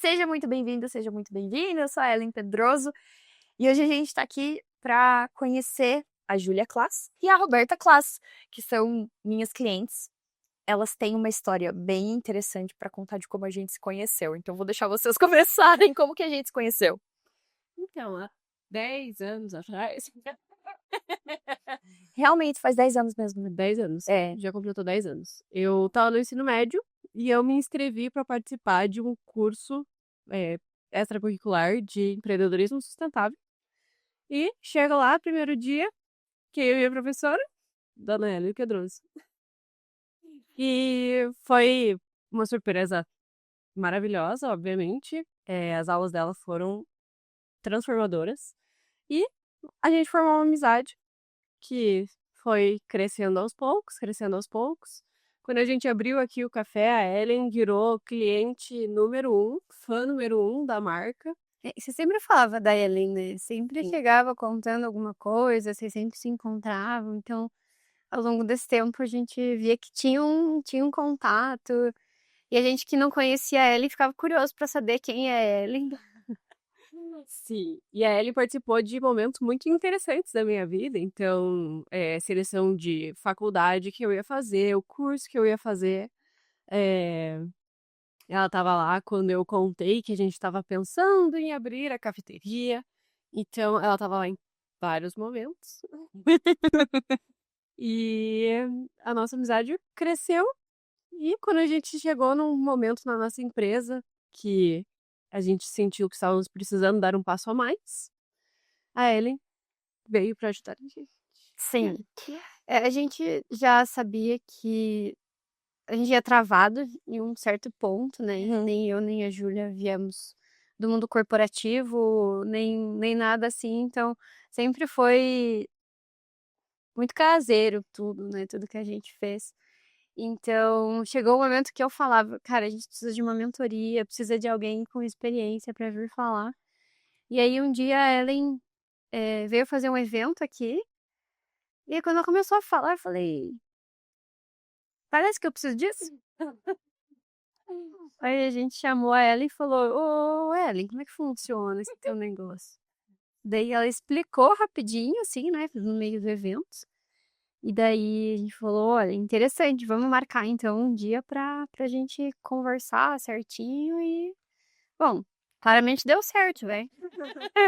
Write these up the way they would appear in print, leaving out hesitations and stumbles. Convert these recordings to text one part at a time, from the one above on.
Seja muito bem-vindo, seja muito bem-vinda. Eu sou a Ellen Pedroso e hoje a gente está aqui para conhecer a Júlia Class e a Roberta Class, que são minhas clientes. Elas têm uma história bem interessante para contar de como a gente se conheceu. Então, vou deixar vocês começarem como que a gente se conheceu. Então, há 10 anos atrás. Realmente faz 10 anos mesmo, né? 10 anos. É. Já completou 10 anos. Eu tava no ensino médio e eu me inscrevi para participar de um curso extracurricular de empreendedorismo sustentável. E chega lá, primeiro dia, que eu e a professora, Dona Hélio Pedroso. E foi uma surpresa maravilhosa, obviamente. As aulas dela foram transformadoras. E a gente formou uma amizade que foi crescendo aos poucos, crescendo aos poucos. Quando a gente abriu aqui o café, a Ellen virou cliente número 1, fã número 1 da marca. Você sempre falava da Ellen, né? Sempre Sim. chegava contando alguma coisa, vocês sempre se encontravam. Então, ao longo desse tempo, a gente via que tinha um contato. E a gente que não conhecia a Ellen ficava curioso para saber quem é a Ellen. Sim, e a Ellen participou de momentos muito interessantes da minha vida. Então, seleção de faculdade que eu ia fazer, o curso que eu ia fazer. Ela estava lá quando eu contei que a gente estava pensando em abrir a cafeteria. Então, ela estava lá em vários momentos. E a nossa amizade cresceu. E quando a gente chegou num momento na nossa empresa que a gente sentiu que estávamos precisando dar um passo a mais, a Ellen veio para ajudar a gente. Sim. A gente já sabia que a gente ia travado em um certo ponto, né? Nem eu, nem a Júlia viemos do mundo corporativo, nem nada assim. Então, sempre foi muito caseiro tudo, né? Tudo que a gente fez. Então, chegou o momento que eu falava, cara, a gente precisa de uma mentoria, precisa de alguém com experiência para vir falar. E aí, um dia, a Ellen veio fazer um evento aqui. E aí, quando ela começou a falar, eu falei, parece que eu preciso disso. Aí a gente chamou a Ellen e falou, ô Ellen, como é que funciona esse teu negócio? Daí ela explicou rapidinho, assim, né, no meio do evento. E daí a gente falou, olha, interessante, vamos marcar então um dia pra gente conversar certinho e... Bom, claramente deu certo, velho.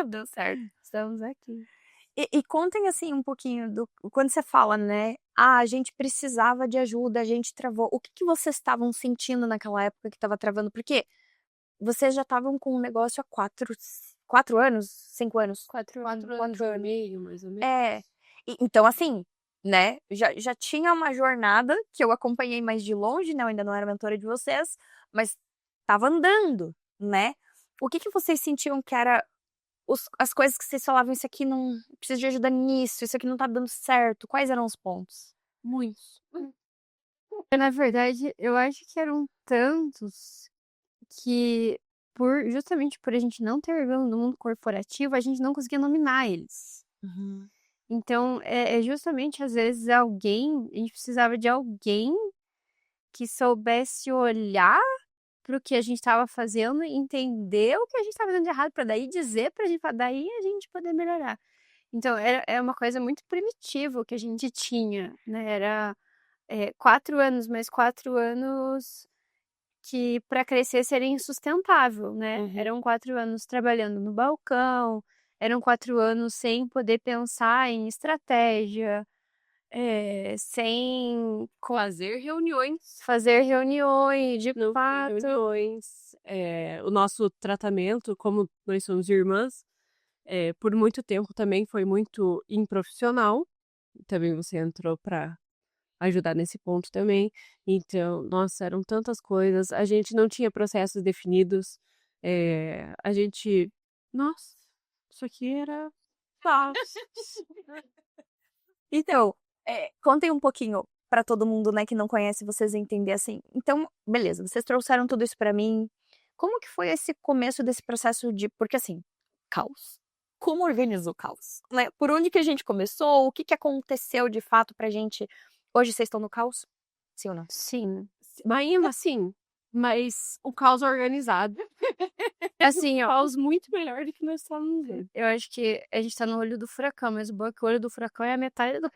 Deu certo, estamos aqui. E contem, assim, um pouquinho do... Quando você fala, né? Ah, a gente precisava de ajuda, a gente travou. O que vocês estavam sentindo naquela época que estava travando? Porque vocês já estavam com um negócio há 4 anos? 5 anos? 4 anos. 4 anos e meio, mais ou menos. Então, assim, né? Já tinha uma jornada que eu acompanhei mais de longe, né? Eu ainda não era mentora de vocês, mas tava andando, né? O que vocês sentiam que era as coisas que vocês falavam, isso aqui não precisa de ajuda nisso, isso aqui não tá dando certo? Quais eram os pontos? Muitos. Na verdade, eu acho que eram tantos que, justamente por a gente não ter vindo no mundo corporativo, a gente não conseguia nominar eles. Então, justamente, às vezes, a gente precisava de alguém que soubesse olhar para o que a gente estava fazendo, entender o que a gente estava fazendo de errado, para daí dizer pra gente, para daí a gente poder melhorar. Então, era uma coisa muito primitiva que a gente tinha, né? Era 4 anos, mas 4 anos que para crescer seria insustentável, né? Uhum. Eram 4 anos trabalhando no balcão, eram 4 anos sem poder pensar em estratégia, sem Fazer reuniões. fazer reuniões, de Não fato. reuniões. O nosso tratamento, como nós somos irmãs, por muito tempo também foi muito improfissional. Também você entrou para ajudar nesse ponto também. Então, nossa, eram tantas coisas. A gente não tinha processos definidos. A gente. Nossa, isso aqui era. Então, contem um pouquinho pra todo mundo, né, que não conhece, vocês entenderem assim. Então, beleza, vocês trouxeram tudo isso pra mim. Como que foi esse começo desse processo de... Porque, assim, caos. Como organiza o caos, né? Por onde que a gente começou? O que aconteceu de fato pra gente? Hoje vocês estão no caos? Sim ou não? Sim. Ainda assim, mas o caos organizado. Assim, ó, Caos muito melhor do que nós estávamos vendo. eu acho que a gente tá no olho do furacão, mas o bom é que o olho do furacão é a metade do.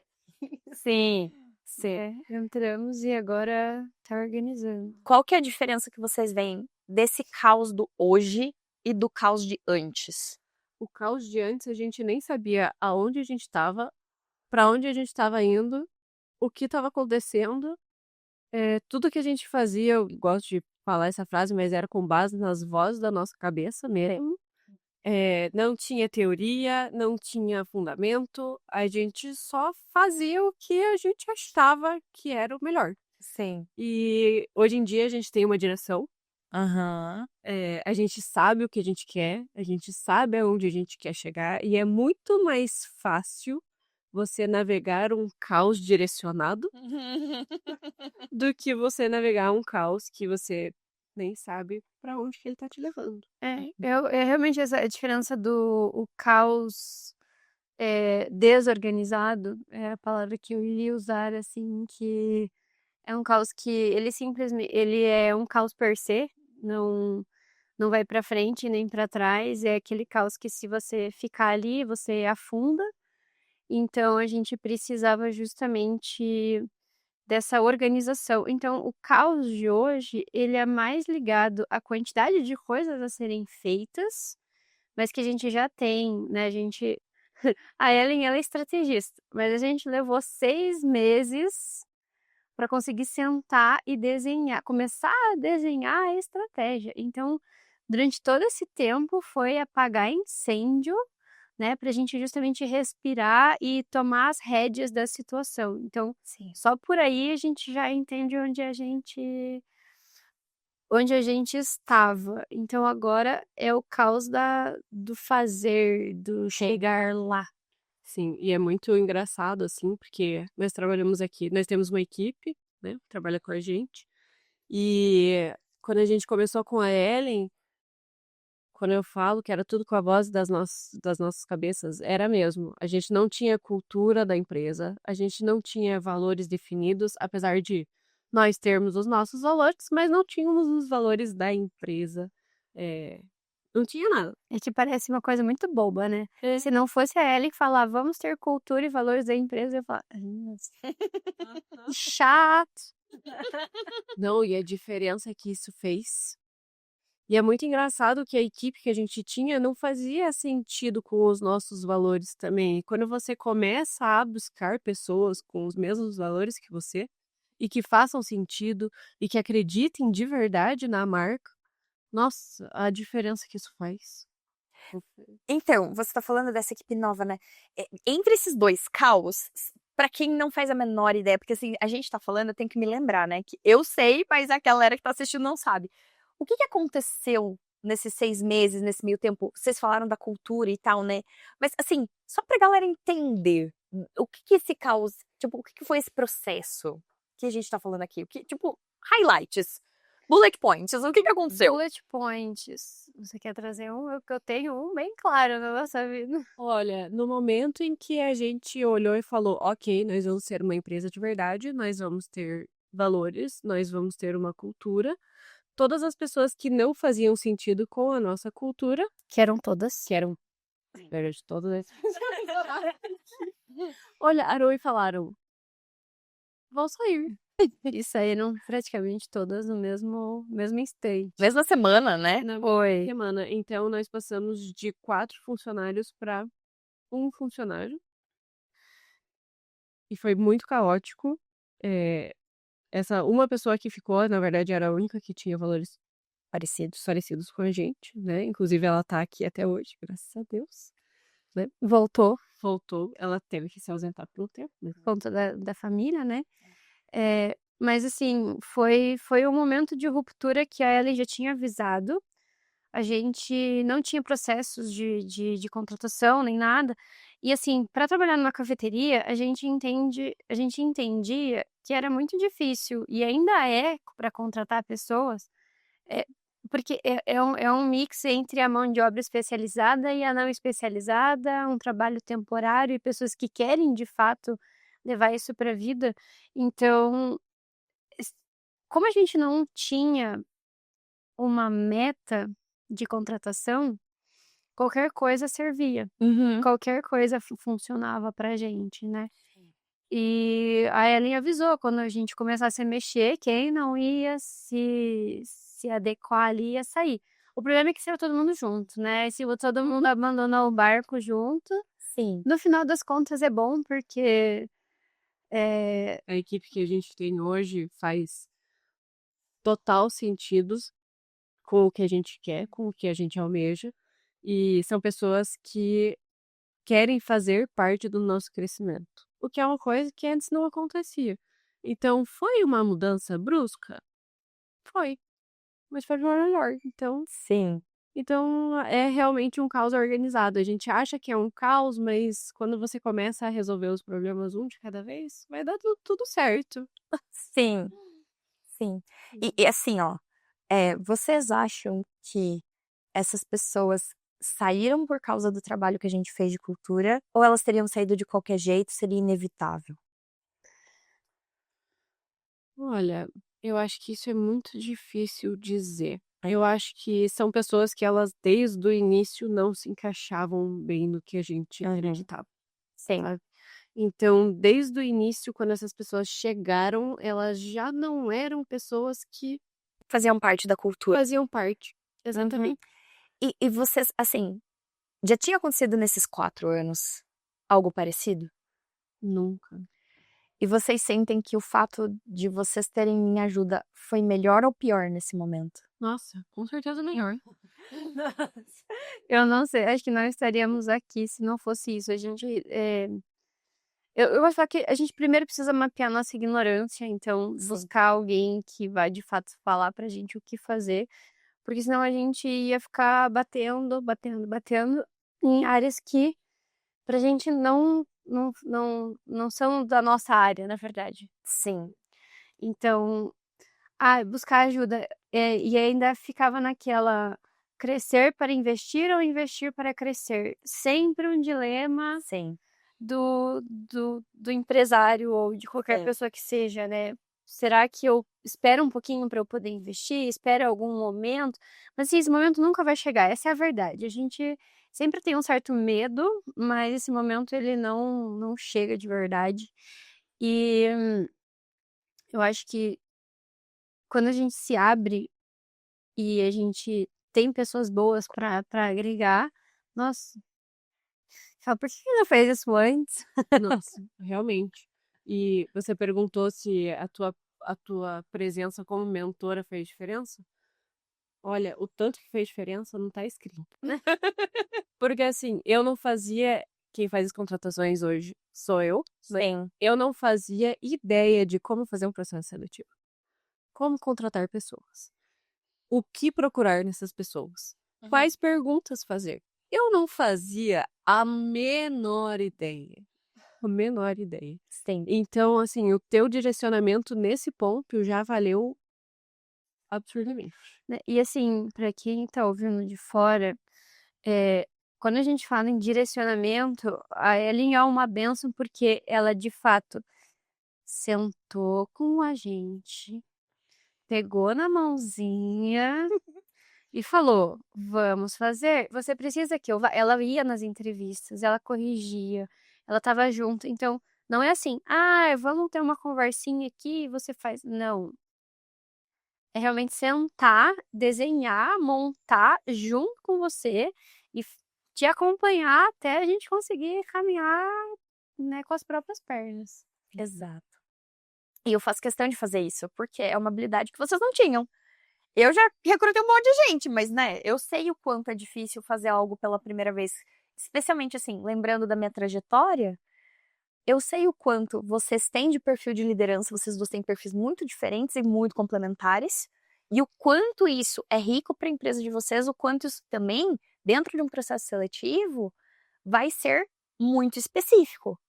Sim, sim. Entramos e agora tá organizando. Qual que é a diferença que vocês veem desse caos do hoje e do caos de antes? O caos de antes, a gente nem sabia aonde a gente estava, para onde a gente estava indo, o que estava acontecendo. Tudo que a gente fazia, eu gosto de falar essa frase, mas era com base nas vozes da nossa cabeça mesmo. Não tinha teoria, não tinha fundamento, a gente só fazia o que a gente achava que era o melhor. Sim. E hoje em dia a gente tem uma direção, Aham. a gente sabe o que a gente quer, a gente sabe aonde a gente quer chegar, e é muito mais fácil você navegar um caos direcionado do que você navegar um caos que você nem sabe pra onde que ele tá te levando. É realmente essa a diferença do o caos desorganizado, é a palavra que eu iria usar, assim, que é um caos que ele é um caos per se, não vai pra frente nem pra trás, é aquele caos que se você ficar ali, você afunda. Então a gente precisava justamente dessa organização. Então o caos de hoje, ele é mais ligado à quantidade de coisas a serem feitas, mas que a gente já tem, né, a gente a Ellen, ela é estrategista, mas a gente levou 6 meses para conseguir sentar e desenhar, começar a desenhar a estratégia. Então, durante todo esse tempo foi apagar incêndio, né, pra gente justamente respirar e tomar as rédeas da situação. Então, Sim. só por aí a gente já entende onde a gente estava. Então agora é o caos do fazer, do chegar lá. Sim, e é muito engraçado, assim, porque nós trabalhamos aqui, nós temos uma equipe, né, que trabalha com a gente, e quando a gente começou com a Ellen, quando eu falo que era tudo com a voz das nossas cabeças, era mesmo. A gente não tinha cultura da empresa, a gente não tinha valores definidos, apesar de nós termos os nossos valores, mas não tínhamos os valores da empresa. Não tinha nada. É que parece uma coisa muito boba, né? Se não fosse a Ellen falar, vamos ter cultura e valores da empresa, eu ia falar, "Ai, nossa, chato." Não, e a diferença que isso fez. E é muito engraçado que a equipe que a gente tinha não fazia sentido com os nossos valores também. E quando você começa a buscar pessoas com os mesmos valores que você, e que façam sentido, e que acreditem de verdade na marca, nossa, a diferença que isso faz. Então, você tá falando dessa equipe nova, né? Entre esses dois caos, pra quem não faz a menor ideia, porque assim, a gente tá falando, eu tenho que me lembrar, né? Que eu sei, mas a galera que tá assistindo não sabe. O que aconteceu nesses 6 meses, nesse meio tempo? Vocês falaram da cultura e tal, né? Mas assim, só pra galera entender, o que esse caos, tipo, o que foi esse processo que a gente tá falando aqui? O que, tipo, highlights, bullet points, o que aconteceu? Bullet points. Você quer trazer um? Eu tenho um bem claro na nossa vida. Olha, no momento em que a gente olhou e falou, ok, nós vamos ser uma empresa de verdade, nós vamos ter valores, nós vamos ter uma cultura, todas as pessoas que não faziam sentido com a nossa cultura, Que eram todas. que eram, na verdade, todas, olharam e falaram, vão sair. E saíram praticamente todas no mesmo instante. Mesma semana, né? Na Foi. semana. Então, nós passamos de 4 funcionários para 1 funcionário. E foi muito caótico. Essa uma pessoa que ficou, na verdade, era a única que tinha valores parecidos com a gente, né? Inclusive, ela tá aqui até hoje, graças a Deus. Né? Voltou Voltou, ela teve que se ausentar por um tempo. Né? por conta da família, né? Mas assim, foi um momento de ruptura que a Ellen já tinha avisado. A gente não tinha processos de contratação nem nada. E assim, para trabalhar numa cafeteria, a gente entendia que era muito difícil, e ainda é para contratar pessoas, eh, porque é um mix entre a mão de obra especializada e a não especializada, um trabalho temporário e pessoas que querem de fato levar isso para a vida. Então, como a gente não tinha uma meta, de contratação, qualquer coisa servia. Uhum. Qualquer coisa funcionava pra gente, né? E a Ellen avisou quando a gente começasse a mexer, quem não ia se adequar ali ia sair. O problema é que saiu todo mundo junto, né? Se todo mundo abandonar o barco junto, Sim. no final das contas é bom porque A equipe que a gente tem hoje faz total sentido com o que a gente quer, com o que a gente almeja, e são pessoas que querem fazer parte do nosso crescimento, o que é uma coisa que antes não acontecia. Então, foi uma mudança brusca? Foi, mas foi para melhor. Sim. Então, é realmente um caos organizado. A gente acha que é um caos, mas quando você começa a resolver os problemas um de cada vez, vai dar tudo certo. Sim. Sim. E assim, ó, vocês acham que essas pessoas saíram por causa do trabalho que a gente fez de cultura, ou elas teriam saído de qualquer jeito, seria inevitável? Olha, eu acho que isso é muito difícil dizer. Eu acho que são pessoas que elas, desde o início, não se encaixavam bem no que a gente acreditava, Sim. sabe? Então, desde o início, quando essas pessoas chegaram, elas já não eram pessoas que Faziam parte da cultura. faziam parte. Exatamente. E vocês, assim, já tinha acontecido nesses 4 anos algo parecido? Nunca. E vocês sentem que o fato de vocês terem minha ajuda foi melhor ou pior nesse momento? Nossa, com certeza melhor. eu não sei, acho que não estaríamos aqui se não fosse isso. A gente, eu vou falar que a gente primeiro precisa mapear nossa ignorância, então Sim. buscar alguém que vai de fato falar pra gente o que fazer, porque senão a gente ia ficar batendo em áreas que pra gente não são da nossa área, na verdade. Sim. Então, buscar ajuda. E ainda ficava naquela crescer para investir ou investir para crescer. Sempre um dilema Sim. do empresário ou de qualquer É. pessoa que seja, né? Será que eu espero um pouquinho para eu poder investir? Espero algum momento? Mas assim, esse momento nunca vai chegar, essa é a verdade. A gente sempre tem um certo medo, mas esse momento ele não chega de verdade. E eu acho que quando a gente se abre e a gente tem pessoas boas para agregar, nossa, fala, por que não fez isso antes? Nossa, realmente. E você perguntou se a tua presença como mentora fez diferença? Olha, o tanto que fez diferença não tá escrito. Porque assim, eu não fazia. Quem faz as contratações hoje sou eu, né? Sim. Eu não fazia ideia de como fazer um processo seletivo. Como contratar pessoas. O que procurar nessas pessoas. Quais perguntas fazer. Eu não fazia a menor ideia. A menor ideia. Sim. Então, assim, o teu direcionamento nesse ponto já valeu absurdamente. Né? E assim, para quem tá ouvindo de fora, quando a gente fala em direcionamento, a Ellen é uma bênção porque ela de fato sentou com a gente, pegou na mãozinha e falou: vamos fazer. Você precisa que eu vá. Ela ia nas entrevistas, ela corrigia, ela estava junto. Então, não é assim, vamos ter uma conversinha aqui e você faz. Não. É realmente sentar, desenhar, montar junto com você e te acompanhar até a gente conseguir caminhar, né, com as próprias pernas. Exato. E eu faço questão de fazer isso, porque é uma habilidade que vocês não tinham. Eu já recrutei um monte de gente, mas, né, eu sei o quanto é difícil fazer algo pela primeira vez. Especialmente, assim, lembrando da minha trajetória, eu sei o quanto vocês têm de perfil de liderança, vocês 2 têm perfis muito diferentes e muito complementares, e o quanto isso é rico para a empresa de vocês, o quanto isso também, dentro de um processo seletivo, vai ser muito específico.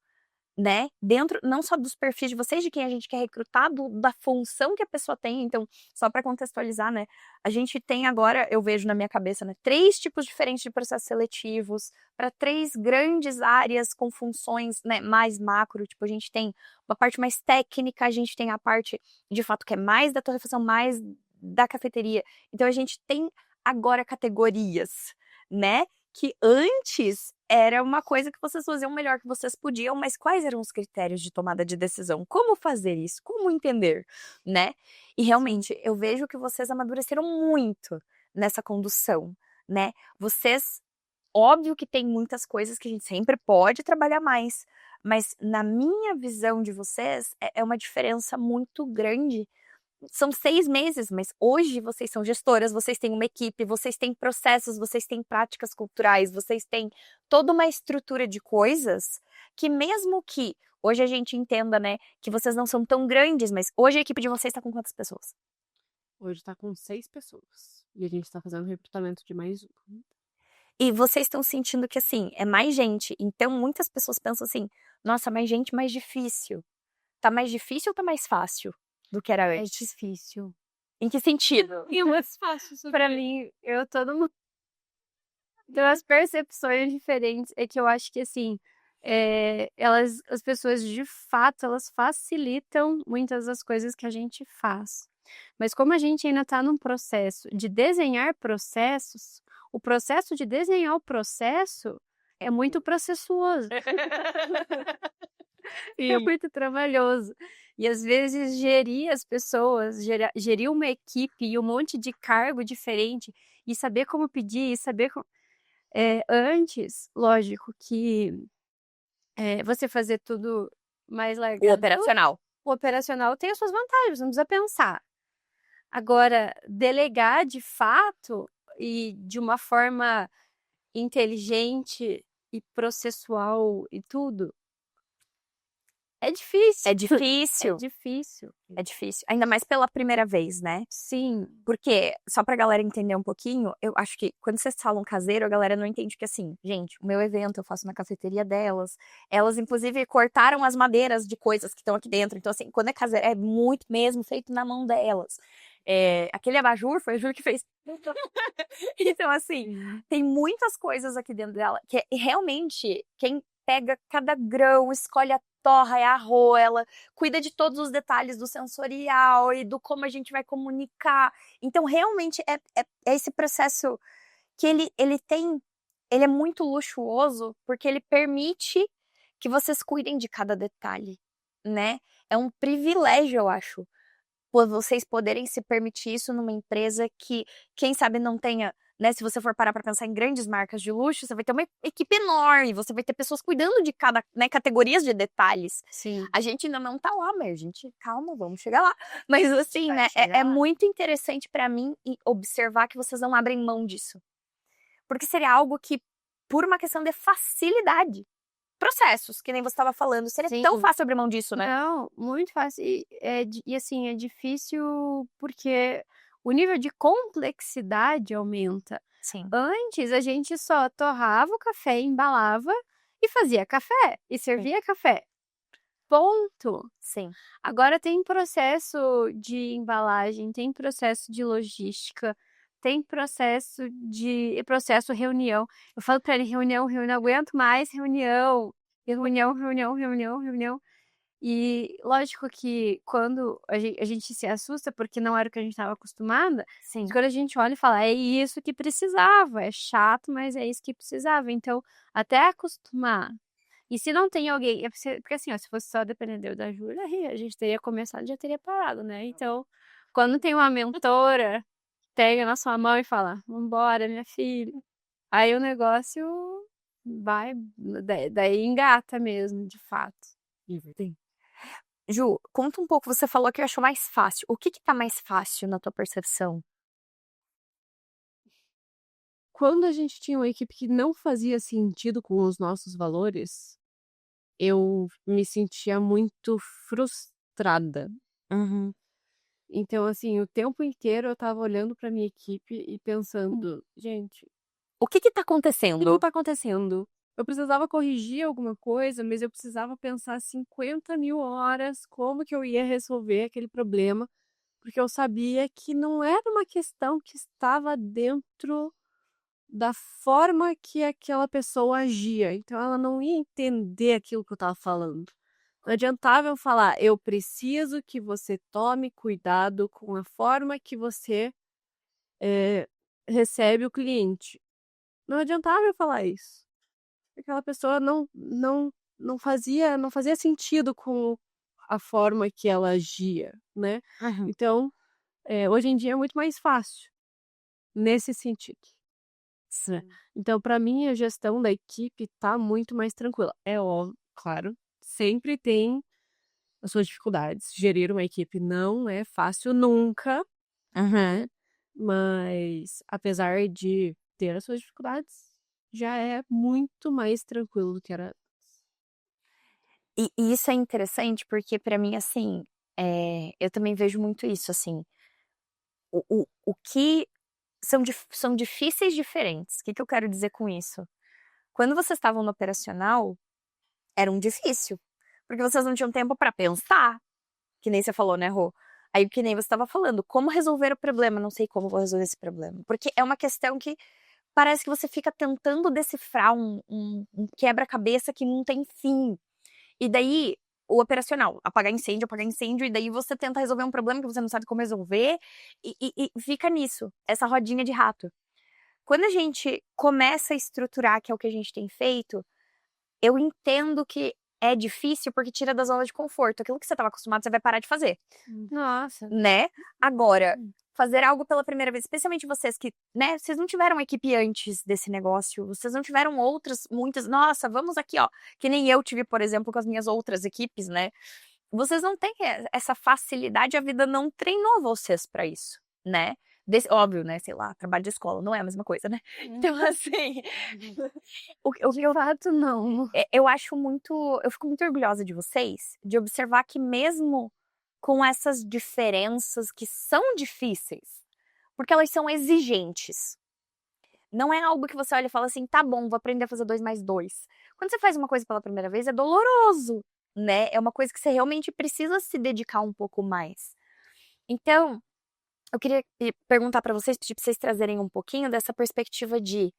Né, dentro não só dos perfis de vocês, de quem a gente quer recrutar, da função que a pessoa tem. Então, só para contextualizar, né, a gente tem agora, eu vejo na minha cabeça, né, 3 tipos diferentes de processos seletivos, para 3 grandes áreas com funções, né, mais macro. Tipo, a gente tem uma parte mais técnica, a gente tem a parte, de fato, que é mais da torrefação, mais da cafeteria. Então a gente tem agora categorias, né? Que antes era uma coisa que vocês faziam o melhor que vocês podiam, mas quais eram os critérios de tomada de decisão? Como fazer isso? Como entender, né? E realmente, eu vejo que vocês amadureceram muito nessa condução, né? Vocês, óbvio que tem muitas coisas que a gente sempre pode trabalhar mais, mas na minha visão de vocês, é uma diferença muito grande. São 6 meses, mas hoje vocês são gestoras, vocês têm uma equipe, vocês têm processos, vocês têm práticas culturais, vocês têm toda uma estrutura de coisas que mesmo que hoje a gente entenda, né, que vocês não são tão grandes, mas hoje a equipe de vocês está com quantas pessoas? Hoje tá com 6 pessoas. E a gente tá fazendo recrutamento de mais um. E vocês estão sentindo que, assim, é mais gente. Então, muitas pessoas pensam assim, nossa, mais gente, mais difícil. Tá mais difícil ou tá mais fácil do que era É antes? difícil. Em que sentido? E mais fácil, Pra mim, eu todo mundo tem umas percepções diferentes. É que eu acho que, assim, as pessoas, de fato, elas facilitam muitas das coisas que a gente faz. Mas como a gente ainda tá num processo de desenhar processos, o processo de desenhar o processo é muito processuoso. É muito trabalhoso. E às vezes gerir as pessoas, gerir uma equipe e um monte de cargo diferente, e saber como pedir, e saber como. Antes, lógico que você fazer tudo mais O largado. operacional. O operacional tem as suas vantagens, você não precisa pensar. Agora, delegar de fato e de uma forma inteligente e processual e tudo, é difícil. É difícil. É difícil. É difícil. Ainda mais pela primeira vez, né? Sim. Porque, só pra galera entender um pouquinho, eu acho que quando vocês falam caseiro, a galera não entende que assim, gente, o meu evento eu faço na cafeteria delas. Elas, inclusive, cortaram as madeiras de coisas que estão aqui dentro. Então, assim, quando é caseiro, é muito mesmo feito na mão delas. Aquele abajur foi a Ju que fez. Então, assim, tem muitas coisas aqui dentro dela que realmente quem pega cada grão, escolhe a torra, é a ro, ela cuida de todos os detalhes do sensorial e do como a gente vai comunicar. Então, realmente, é esse processo que ele é muito luxuoso, porque ele permite que vocês cuidem de cada detalhe, né? É um privilégio, eu acho, por vocês poderem se permitir isso numa empresa que, quem sabe, não tenha, né? Se você for parar para pensar em grandes marcas de luxo, você vai ter uma equipe enorme, você vai ter pessoas cuidando de cada, né, categorias de detalhes. Sim. A gente ainda não tá lá, mas a gente, calma, vamos chegar lá. Mas assim, né, chegar é lá. muito interessante para mim observar que vocês não abrem mão disso. Porque seria algo que, por uma questão de facilidade, processos, que nem você estava falando, seria Sim. tão fácil abrir mão disso, né? Não, muito fácil. E assim, é difícil porque o nível de complexidade aumenta. Sim. Antes, a gente só torrava o café, embalava e fazia café. E servia café. Ponto. Sim. Agora tem processo de embalagem, tem processo de logística, tem processo reunião. Eu falo pra ele, reunião, não aguento mais reunião. E reunião. E lógico que quando a gente se assusta, porque não era o que a gente estava acostumada, Sim. mas quando a gente olha e fala, é isso que precisava, é chato, mas é isso que precisava. Então, até acostumar. E se não tem alguém, porque assim, ó, se fosse só depender da Júlia, a gente teria começado e já teria parado, né? Então, quando tem uma mentora, pega na sua mão e fala, vambora, minha filha. Aí o negócio vai, daí engata mesmo, de fato. Sim. Ju, conta um pouco, você falou que achou mais fácil. O que tá mais fácil na tua percepção? Quando a gente tinha uma equipe que não fazia sentido com os nossos valores, eu me sentia muito frustrada. Uhum. Então, assim, o tempo inteiro eu estava olhando para minha equipe e pensando, gente, O que tá o que acontecendo? não tá acontecendo? Eu precisava corrigir alguma coisa, mas eu precisava pensar 50.000 horas como que eu ia resolver aquele problema, porque eu sabia que não era uma questão que estava dentro da forma que aquela pessoa agia. Então ela não ia entender aquilo que eu estava falando. Não adiantava eu falar, eu preciso que você tome cuidado com a forma que você recebe o cliente. Não adiantava eu falar isso. Aquela pessoa não fazia sentido com a forma que ela agia, né? Então, hoje em dia é muito mais fácil nesse sentido. Então, para mim, a gestão da equipe tá muito mais tranquila. É óbvio, claro, sempre tem as suas dificuldades. Gerir uma equipe não é fácil nunca, mas apesar de ter as suas dificuldades, já é muito mais tranquilo do que era. E isso é interessante porque pra mim, assim, eu também vejo muito isso, assim, o que são difíceis diferentes. O que que eu quero dizer com isso? Quando vocês estavam no operacional, era um difícil, porque vocês não tinham tempo pra pensar, que nem você falou, né, Rô? Aí, que nem você estava falando, como resolver o problema? Não sei como vou resolver esse problema. Porque é uma questão que parece que você fica tentando decifrar um quebra-cabeça que não tem fim. E daí, o operacional, apagar incêndio, e daí você tenta resolver um problema que você não sabe como resolver, e fica nisso, essa rodinha de rato. Quando a gente começa a estruturar, que é o que a gente tem feito, eu entendo que é difícil porque tira da zona de conforto. Aquilo que você estava acostumado, você vai parar de fazer, Nossa. né? Agora, fazer algo pela primeira vez, especialmente vocês que, né, vocês não tiveram equipe antes desse negócio, vocês não tiveram outras, muitas, nossa, vamos aqui, ó, que nem eu tive, por exemplo, com as minhas outras equipes, né? Vocês não têm essa facilidade, a vida não treinou vocês pra isso, né? Óbvio, né, sei lá, trabalho de escola, não é a mesma coisa, né? Então, assim, o que eu fato, não. eu acho muito, eu fico muito orgulhosa de vocês, de observar que mesmo com essas diferenças que são difíceis, porque elas são exigentes. Não é algo que você olha e fala assim, tá bom, vou aprender a fazer 2 mais 2. Quando você faz uma coisa pela primeira vez, é doloroso, né? É uma coisa que você realmente precisa se dedicar um pouco mais. Então, eu queria perguntar pra vocês, pedir pra vocês trazerem um pouquinho dessa perspectiva de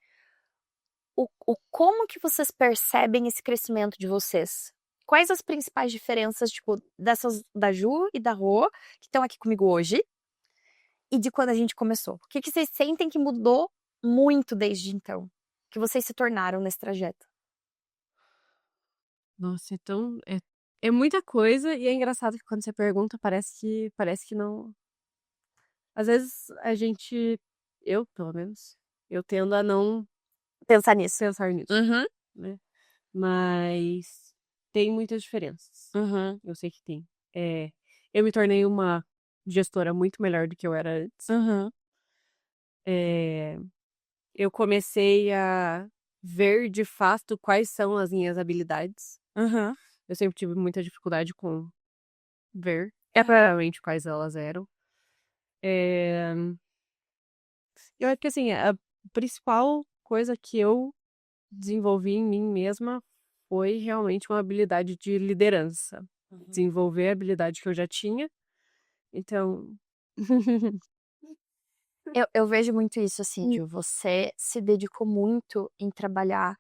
como que vocês percebem esse crescimento de vocês? Quais as principais diferenças, tipo, dessas da Ju e da Rô, que estão aqui comigo hoje, e de quando a gente começou? O que que vocês sentem que mudou muito desde então? Que vocês se tornaram nesse trajeto? Nossa, então é muita coisa e é engraçado que quando você pergunta parece que não. Às vezes eu pelo menos, eu tendo a não Pensar nisso. pensar nisso, Uhum, né? Mas tem muitas diferenças. uhum, Eu sei que tem. Eu me tornei uma gestora muito melhor do que eu era antes. uhum, É, eu comecei a ver de fato quais são as minhas habilidades. uhum. Eu sempre tive muita dificuldade com ver É pra... realmente quais elas eram. É, eu acho que assim, a principal coisa que eu desenvolvi em mim mesma foi realmente uma habilidade de liderança. Desenvolver a habilidade que eu já tinha. Então, Eu vejo muito isso, assim, Ju. Você se dedicou muito em trabalhar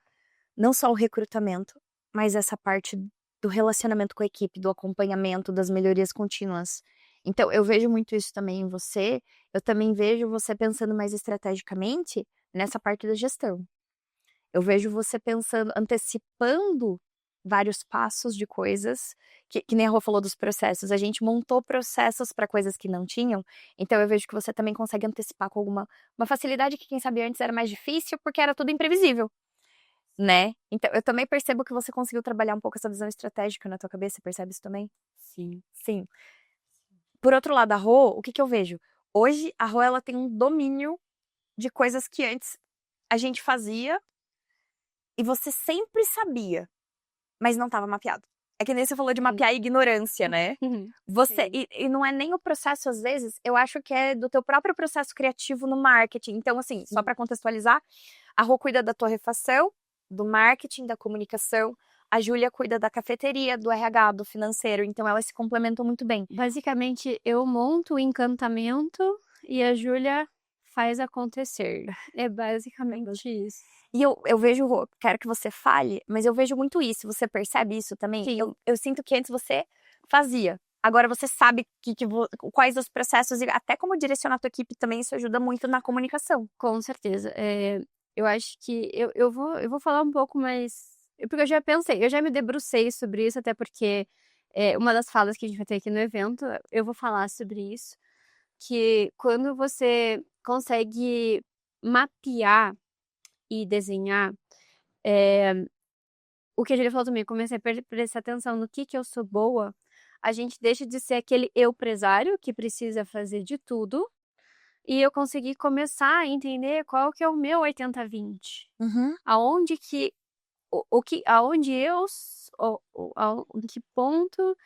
não só o recrutamento, mas essa parte do relacionamento com a equipe, do acompanhamento, das melhorias contínuas. Então, eu vejo muito isso também em você. Eu também vejo você pensando mais estrategicamente nessa parte da gestão. Eu vejo você pensando, antecipando vários passos de coisas, que nem a Rô falou dos processos. A gente montou processos para coisas que não tinham, então eu vejo que você também consegue antecipar com uma facilidade que quem sabe antes era mais difícil, porque era tudo imprevisível, né? Então eu também percebo que você conseguiu trabalhar um pouco essa visão estratégica na tua cabeça, você percebe isso também? sim. Sim. Por outro lado, a Rô, o que eu vejo? Hoje, a Rô, ela tem um domínio de coisas que antes a gente fazia e você sempre sabia, mas não estava mapeado. É que nem você falou de mapear a ignorância, né? Você, e não é nem o processo, às vezes, eu acho que é do teu próprio processo criativo no marketing. Então, assim, só para contextualizar, a Rô cuida da torrefação, do marketing, da comunicação, a Júlia cuida da cafeteria, do RH, do financeiro, então elas se complementam muito bem. Basicamente, eu monto o encantamento e a Júlia faz acontecer. É basicamente isso. E eu vejo, Rô, quero que você fale, mas eu vejo muito isso. Você percebe isso também? Sim. Eu sinto que antes você fazia, Agora você sabe quais os processos e até como direcionar a tua equipe também, isso ajuda muito na comunicação. Com certeza. Eu acho que eu vou falar um pouco mais. Porque eu já pensei, eu já me debrucei sobre isso, até porque uma das falas que a gente vai ter aqui no evento, eu vou falar sobre isso. Que quando você consegue mapear e desenhar, o que a Julia falou também, eu comecei a prestar atenção no que eu sou boa, a gente deixa de ser aquele eu-presário que precisa fazer de tudo, e eu consegui começar a entender qual que é o meu 80-20. Aonde que, aonde eu, em que ponto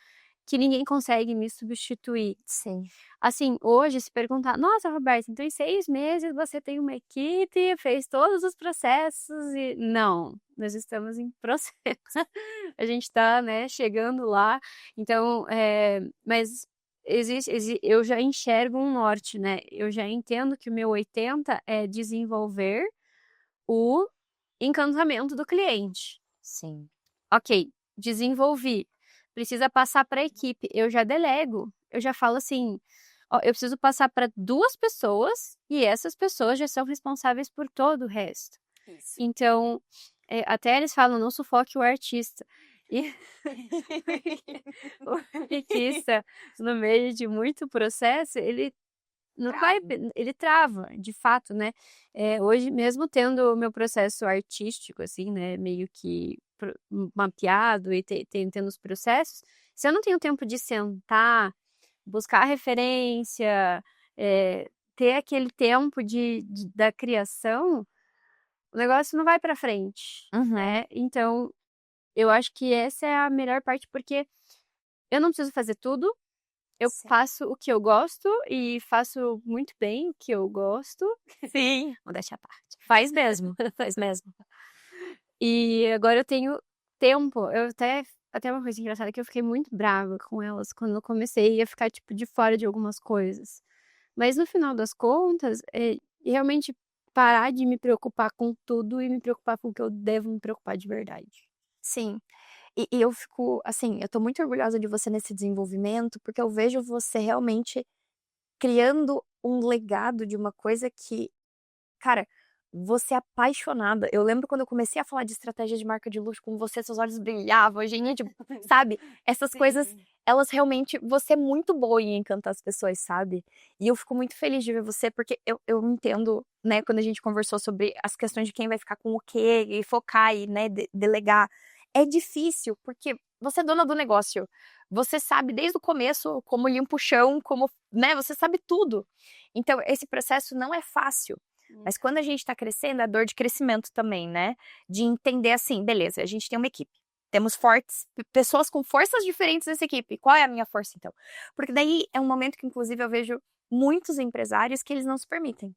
que ninguém consegue me substituir. Sim. Assim, hoje, se perguntar, nossa, Roberta, então em 6 meses você tem uma equipe, fez todos os processos e... Não, nós estamos em processo. A gente tá, né, chegando lá. Então, mas eu já enxergo um norte, né? Eu já entendo que o meu 80 é desenvolver o encantamento do cliente. Sim. Ok, desenvolvi. Precisa passar para a equipe. Eu já delego. Eu já falo assim, ó, eu preciso passar para 2 pessoas e essas pessoas já são responsáveis por todo o resto. Isso. Então, até eles falam, não sufoque o artista. E o artista, no meio de muito processo, ele não vai, ele trava, de fato, né? Hoje, mesmo tendo o meu processo artístico, assim, né, meio que mapeado e tendo os processos, se eu não tenho tempo de sentar, buscar referência, ter aquele tempo da criação, o negócio não vai para frente, né? Então, eu acho que essa é a melhor parte, porque eu não preciso fazer tudo, eu faço o que eu gosto e faço muito bem o que eu gosto. Sim. Modéstia à parte. Faz mesmo, faz mesmo. E agora eu tenho tempo. Eu até uma coisa engraçada que eu fiquei muito brava com elas quando eu comecei a ficar, tipo, de fora de algumas coisas. Mas no final das contas, realmente parar de me preocupar com tudo e me preocupar com o que eu devo me preocupar de verdade. Sim. E eu fico, assim, eu tô muito orgulhosa de você nesse desenvolvimento, porque eu vejo você realmente criando um legado de uma coisa que, cara, você é apaixonada. Eu lembro quando eu comecei a falar de estratégia de marca de luxo com você, seus olhos brilhavam, gente, sabe? Essas coisas, elas realmente, você é muito boa em encantar as pessoas, sabe? E eu fico muito feliz de ver você, porque eu entendo, né, quando a gente conversou sobre as questões de quem vai ficar com o quê, e focar e, né, delegar. É difícil, porque você é dona do negócio. Você sabe desde o começo como limpa o chão, como, né, você sabe tudo. Então, esse processo não é fácil. Mas quando a gente tá crescendo, é dor de crescimento também, né? De entender assim, beleza, a gente tem uma equipe. Temos pessoas com forças diferentes nessa equipe. Qual é a minha força, então? Porque daí é um momento que, inclusive, eu vejo muitos empresários que eles não se permitem.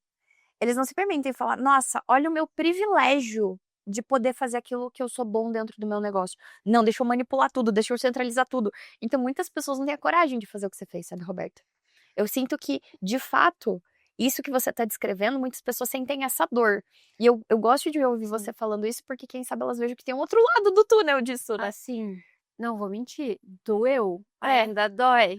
Eles não se permitem falar, nossa, olha o meu privilégio de poder fazer aquilo que eu sou bom dentro do meu negócio. Não, deixa eu manipular tudo, deixa eu centralizar tudo. Então, muitas pessoas não têm a coragem de fazer o que você fez, sabe, Roberta? Eu sinto que, de fato, isso que você tá descrevendo, muitas pessoas sentem essa dor. E eu gosto de ouvir você falando isso, porque quem sabe elas vejam que tem um outro lado do túnel disso, né? Assim, não vou mentir, doeu, ainda dói.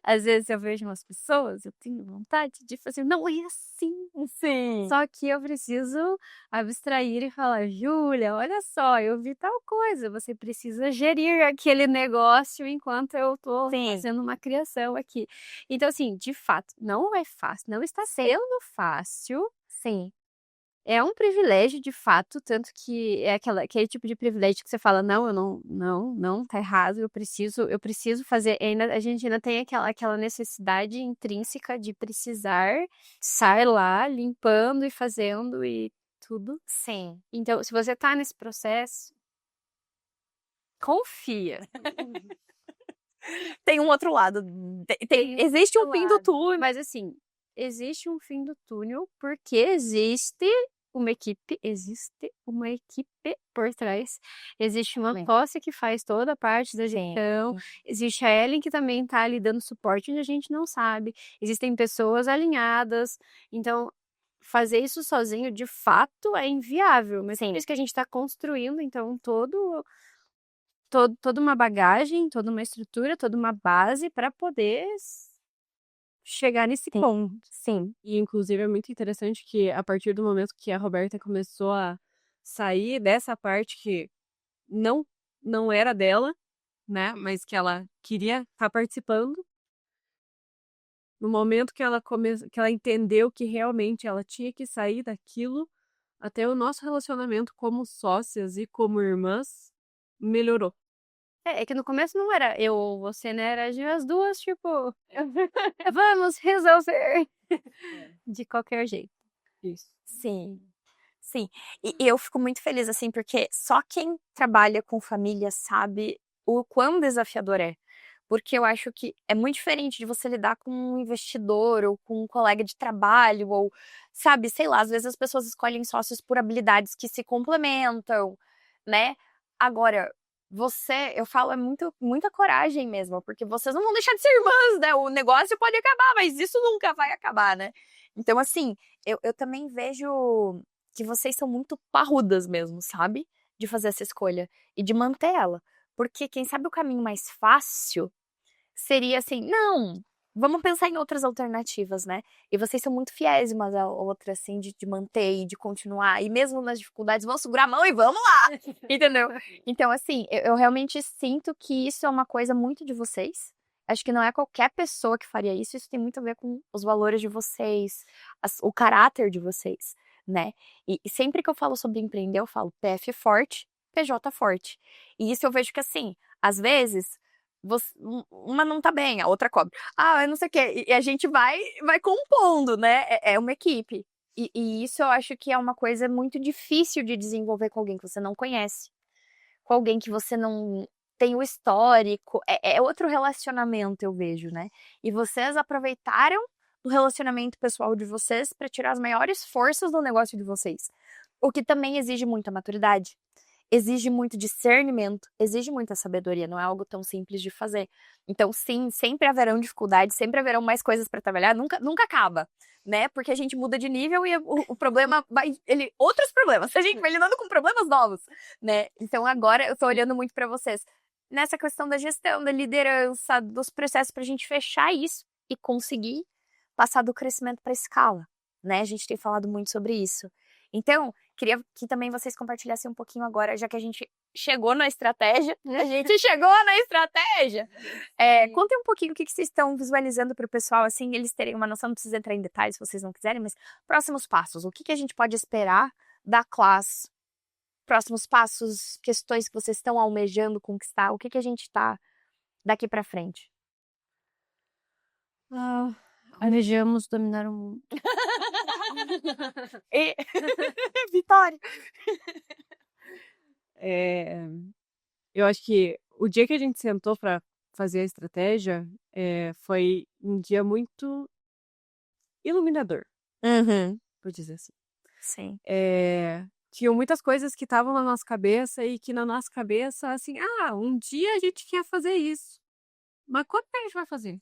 Às vezes eu vejo umas pessoas, eu tenho vontade de fazer, não é assim. Sim. Só que eu preciso abstrair e falar, Júlia, olha só, eu vi tal coisa, você precisa gerir aquele negócio enquanto eu tô fazendo uma criação aqui. Então, assim, de fato, não é fácil, não está sendo fácil. Sim. É um privilégio, de fato, tanto que é aquele tipo de privilégio que você fala, não, eu não, tá errado, eu preciso fazer. A gente ainda tem aquela necessidade intrínseca de precisar estar lá limpando e fazendo e tudo. Sim. Então, se você tá nesse processo, confia. Tem um outro lado. Existe um fim do túnel. Mas assim, existe um fim do túnel porque existe uma equipe por trás. Existe uma sócia que faz toda a parte da gestão. Existe a Ellen que também tá ali dando suporte onde a gente não sabe. Existem pessoas alinhadas. Então, fazer isso sozinho, de fato, é inviável. Mas é isso que a gente tá construindo, então, toda uma bagagem, toda uma estrutura, toda uma base para poder chegar nesse Sim. ponto. Sim. E, inclusive, é muito interessante que, a partir do momento que a Roberta começou a sair dessa parte que não era dela, né? Mas que ela queria estar participando. No momento que que ela entendeu que realmente ela tinha que sair daquilo, até o nosso relacionamento como sócias e como irmãs melhorou. É que no começo não era eu ou você, né? Era as duas, tipo, vamos resolver de qualquer jeito. Isso. Sim. Sim. E eu fico muito feliz, assim, porque só quem trabalha com família sabe o quão desafiador é. Porque eu acho que é muito diferente de você lidar com um investidor ou com um colega de trabalho ou, sabe, sei lá, às vezes as pessoas escolhem sócios por habilidades que se complementam, né? Agora, eu falo, é muita coragem mesmo, porque vocês não vão deixar de ser irmãs, né? O negócio pode acabar, mas isso nunca vai acabar, né? Então, assim, eu também vejo que vocês são muito parrudas mesmo, sabe? De fazer essa escolha e de manter ela. Porque quem sabe o caminho mais fácil seria assim, não, vamos pensar em outras alternativas, né? E vocês são muito fiéis umas à outra, assim, de manter e de continuar. E mesmo nas dificuldades, vão segurar a mão e vamos lá! Entendeu? Então, assim, eu realmente sinto que isso é uma coisa muito de vocês. Acho que não é qualquer pessoa que faria isso. Isso tem muito a ver com os valores de vocês, o caráter de vocês, né? E sempre que eu falo sobre empreender, eu falo PF forte, PJ forte. E isso eu vejo que, assim, às vezes, uma não tá bem, a outra cobra. Ah, eu não sei o quê. E a gente vai compondo, né? É uma equipe. E isso eu acho que é uma coisa muito difícil de desenvolver com alguém que você não conhece. Com alguém que você não tem o histórico. É outro relacionamento, eu vejo, né? E vocês aproveitaram do relacionamento pessoal de vocês para tirar as maiores forças do negócio de vocês. O que também exige muita maturidade, exige muito discernimento, exige muita sabedoria, não é algo tão simples de fazer. Então, sim, sempre haverão dificuldades, sempre haverão mais coisas para trabalhar, nunca acaba, né? Porque a gente muda de nível e o problema vai, outros problemas, a gente vai lidando com problemas novos, né? Então, agora eu tô olhando muito para vocês nessa questão da gestão, da liderança, dos processos para a gente fechar isso e conseguir passar do crescimento para escala, né? A gente tem falado muito sobre isso. Então, queria que também vocês compartilhassem um pouquinho agora, já que a gente chegou na estratégia. A gente chegou na estratégia! Contem um pouquinho o que vocês estão visualizando para o pessoal, assim, eles terem uma noção, não precisa entrar em detalhes se vocês não quiserem, mas próximos passos. O que a gente pode esperar da classe? Próximos passos, questões que vocês estão almejando conquistar, o que a gente tá daqui para frente? Almejamos dominar o mundo. E... Vitória! Eu acho que o dia que a gente sentou para fazer a estratégia foi um dia muito iluminador, por dizer assim. Sim. Tinham muitas coisas que estavam na nossa cabeça e que na nossa cabeça, assim, um dia a gente quer fazer isso. Mas quando que a gente vai fazer?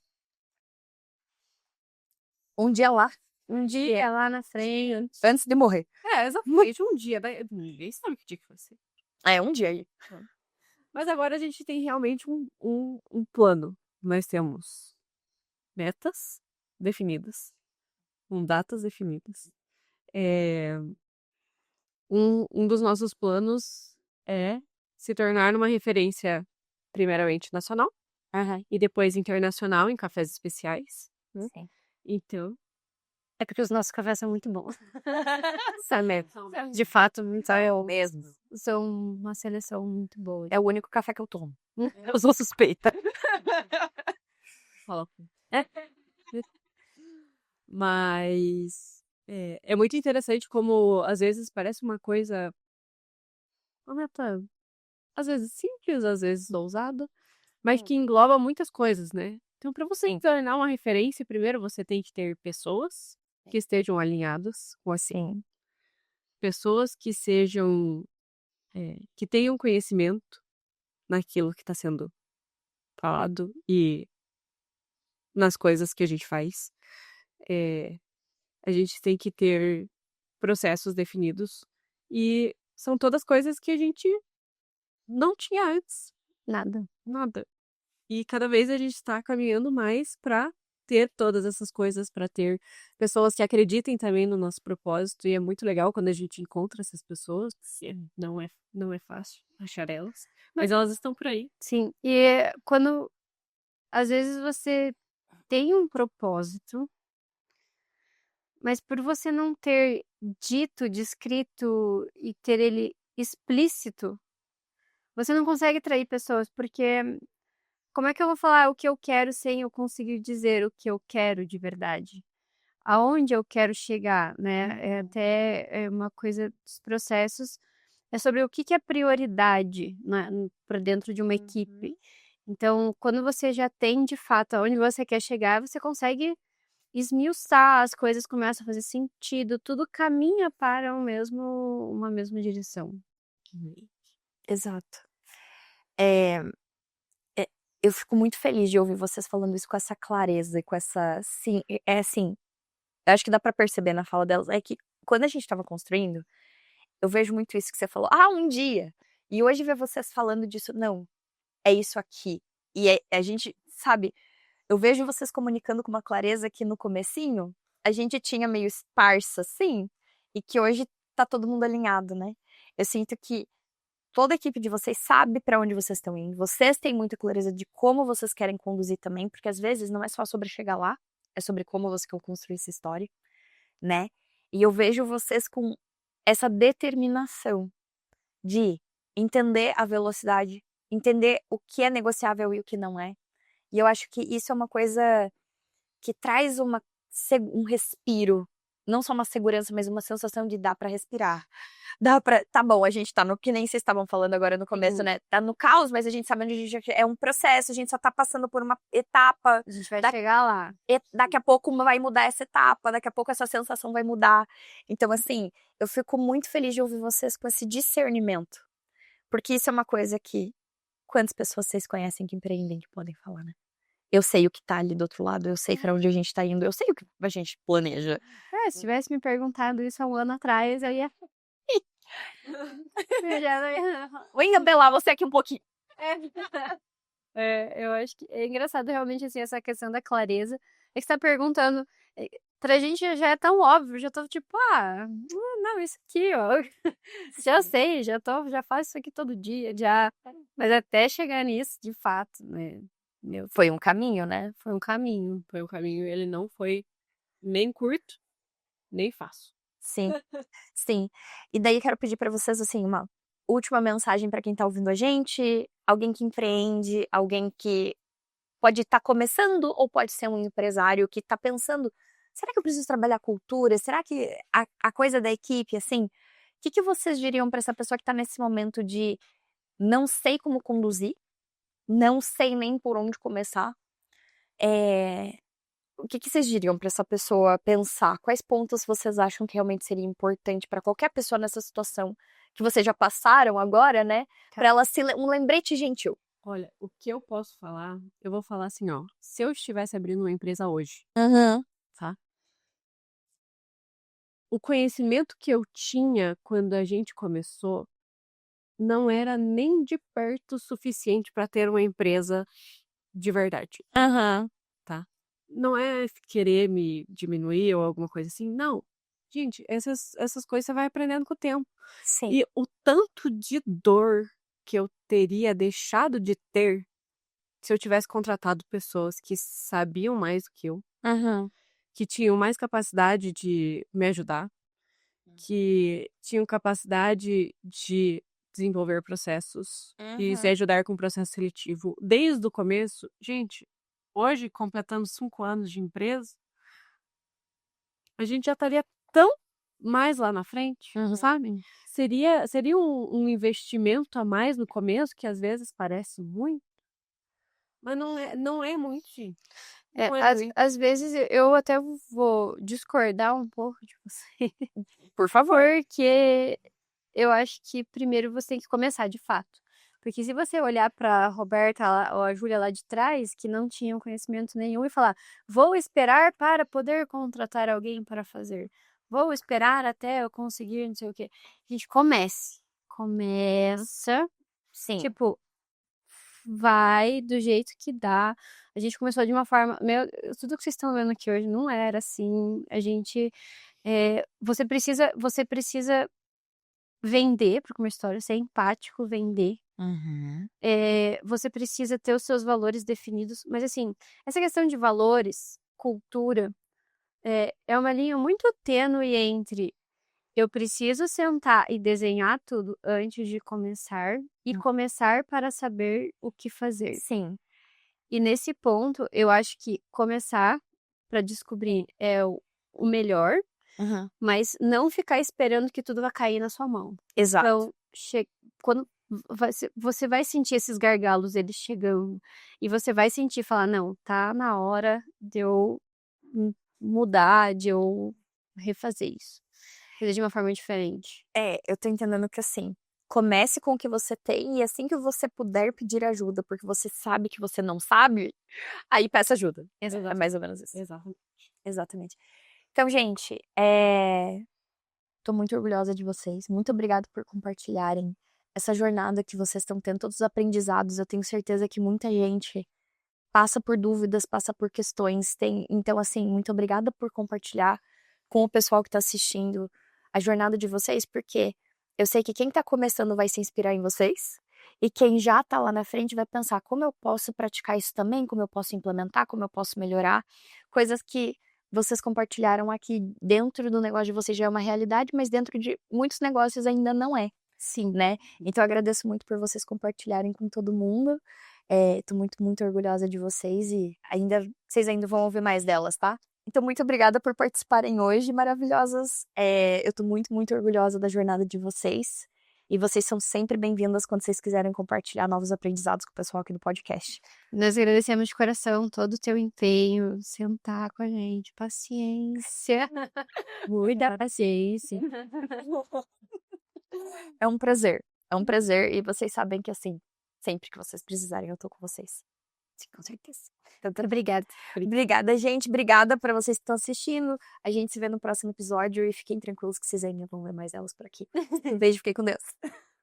Um dia lá. Um dia lá na frente. Antes de morrer. Exatamente, um dia. Ninguém sabe que dia que vai ser. Um dia aí. Mas agora a gente tem realmente um plano. Nós temos metas definidas, com datas definidas. Um dos nossos planos é se tornar uma referência, primeiramente nacional, e depois internacional em cafés especiais. Né? Sim. Então, É porque os nossos cafés são muito bons. Sabe? De fato, Mesmo. são uma seleção muito boa. É o único café que eu tomo. eu sou suspeita. Fala. Mas é muito interessante como às vezes parece uma coisa, uma meta, às vezes simples, às vezes ousada, mas que engloba muitas coisas, né? Então, para você se tornar uma referência, primeiro você tem que ter pessoas que estejam alinhadas com assim, pessoas que sejam, que tenham conhecimento naquilo que está sendo falado e nas coisas que a gente faz. A gente tem que ter processos definidos e são todas coisas que a gente não tinha antes. Nada. Nada. E cada vez a gente está caminhando mais para ter todas essas coisas, para ter pessoas que acreditem também no nosso propósito. E é muito legal quando a gente encontra essas pessoas, porque não é fácil achar elas, mas elas estão por aí. Sim. E quando às vezes você tem um propósito, mas por você não ter dito, descrito e ter ele explícito, você não consegue atrair pessoas, porque como é que eu vou falar o que eu quero sem eu conseguir dizer o que eu quero de verdade? Aonde eu quero chegar, né? É até uma coisa dos processos, é sobre o que que é prioridade, né, para dentro de uma equipe. Então, quando você já tem de fato aonde você quer chegar, você consegue esmiuçar, as coisas começam a fazer sentido, tudo caminha para uma mesma direção. Exato. É, eu fico muito feliz de ouvir vocês falando isso com essa clareza e com essa, sim, assim, eu acho que dá pra perceber na fala delas, é que quando a gente estava construindo, eu vejo muito isso que você falou, um dia. E hoje ver vocês falando disso, não, é isso aqui. E a gente, sabe, eu vejo vocês comunicando com uma clareza que no comecinho a gente tinha meio esparsa, assim, e que hoje tá todo mundo alinhado, né? Eu sinto que toda a equipe de vocês sabe pra onde vocês estão indo, vocês têm muita clareza de como vocês querem conduzir também, porque às vezes não é só sobre chegar lá, é sobre como você quer construir essa história, né? E eu vejo vocês com essa determinação de entender a velocidade, entender o que é negociável e o que não é. E eu acho que isso é uma coisa que traz um respiro, não só uma segurança, mas uma sensação de dá pra respirar. Tá bom, a gente tá no que nem vocês estavam falando agora no começo, né? Tá no caos, mas a gente sabe onde a gente é um processo, a gente só tá passando por uma etapa. A gente vai chegar lá. Daqui a pouco vai mudar essa etapa, daqui a pouco essa sensação vai mudar. Então, assim, eu fico muito feliz de ouvir vocês com esse discernimento. Porque isso é uma coisa que quantas pessoas vocês conhecem que empreendem que podem falar, né? Eu sei o que tá ali do outro lado, eu sei pra onde a gente tá indo, eu sei o que a gente planeja. Se tivesse me perguntado isso há um ano atrás, eu ia. Eu já não ia. Vou engabelar você aqui um pouquinho. Eu acho que é engraçado realmente assim essa questão da clareza. É que você tá perguntando, pra gente já é tão óbvio, já tô tipo, não, isso aqui, ó. Já sei, já faço isso aqui todo dia, já. Mas até chegar nisso, de fato, né? Foi um caminho, né? Foi um caminho. Foi um caminho, ele não foi nem curto, nem fácil. Sim, sim. E daí quero pedir pra vocês, assim, uma última mensagem pra quem tá ouvindo a gente, alguém que empreende, alguém que pode estar começando ou pode ser um empresário que tá pensando, será que eu preciso trabalhar cultura? Será que a coisa da equipe, assim, o que vocês diriam pra essa pessoa que tá nesse momento de não sei como conduzir, não sei nem por onde começar? O que vocês diriam pra essa pessoa pensar? Quais pontos vocês acham que realmente seria importante pra qualquer pessoa nessa situação que vocês já passaram agora, né? Pra ela um lembrete gentil. Olha, o que eu posso falar, eu vou falar assim, ó. Se eu estivesse abrindo uma empresa hoje, tá? O conhecimento que eu tinha quando a gente começou não era nem de perto o suficiente para ter uma empresa de verdade, tá? Não é querer me diminuir ou alguma coisa assim, não. Gente, essas coisas você vai aprendendo com o tempo. Sim. E o tanto de dor que eu teria deixado de ter se eu tivesse contratado pessoas que sabiam mais do que eu, que tinham mais capacidade de me ajudar, que tinham capacidade de desenvolver processos e se ajudar com o processo seletivo desde o começo. Gente, hoje, completando 5 anos de empresa, a gente já estaria tão mais lá na frente, sabe? Seria um investimento a mais no começo, que às vezes parece muito, mas não é muito, gente. Não é muito. Às vezes eu até vou discordar um pouco de você. Por favor. Porque eu acho que primeiro você tem que começar de fato. Porque se você olhar pra Roberta ou a Júlia lá de trás, que não tinham conhecimento nenhum, e falar, vou esperar para poder contratar alguém para fazer. Vou esperar até eu conseguir não sei o quê. Gente, começa. Sim. Tipo, vai do jeito que dá. A gente começou de uma forma. Tudo que vocês estão vendo aqui hoje não era assim. A gente. Você precisa vender para uma história, ser empático, vender. Uhum. Você precisa ter os seus valores definidos. Mas, assim, essa questão de valores, cultura, é uma linha muito tênue entre eu preciso sentar e desenhar tudo antes de começar e começar para saber o que fazer. Sim. E nesse ponto, eu acho que começar para descobrir é o melhor, Uhum. mas não ficar esperando que tudo vai cair na sua mão. Exato. Então, quando você vai sentir esses gargalos eles chegando e você vai sentir falar, não, tá na hora de eu mudar, de eu refazer isso. Fazer de uma forma diferente. Eu tô entendendo que assim, comece com o que você tem e assim que você puder pedir ajuda, porque você sabe que você não sabe, aí peça ajuda. É mais ou menos isso. Exatamente. Então, gente, tô muito orgulhosa de vocês. Muito obrigada por compartilharem essa jornada que vocês estão tendo, todos os aprendizados. Eu tenho certeza que muita gente passa por dúvidas, passa por questões. Então, assim, muito obrigada por compartilhar com o pessoal que tá assistindo a jornada de vocês, porque eu sei que quem tá começando vai se inspirar em vocês, e quem já tá lá na frente vai pensar como eu posso praticar isso também, como eu posso implementar, como eu posso melhorar, coisas que vocês compartilharam aqui dentro do negócio de vocês já é uma realidade, mas dentro de muitos negócios ainda não é. Sim. Né? Então eu agradeço muito por vocês compartilharem com todo mundo. Tô muito, muito orgulhosa de vocês e vocês ainda vão ouvir mais delas, tá? Então, muito obrigada por participarem hoje, maravilhosas. Eu tô muito, muito orgulhosa da jornada de vocês. E vocês são sempre bem-vindas quando vocês quiserem compartilhar novos aprendizados com o pessoal aqui do podcast. Nós agradecemos de coração todo o teu empenho, sentar com a gente, paciência, muita paciência. É um prazer. É um prazer. E vocês sabem que, assim, sempre que vocês precisarem, eu tô com vocês. Sim, com certeza. Então, Obrigada. Obrigada, gente. Obrigada para vocês que estão assistindo. A gente se vê no próximo episódio e fiquem tranquilos que vocês ainda vão ver mais elas por aqui. Um beijo, fiquem com Deus.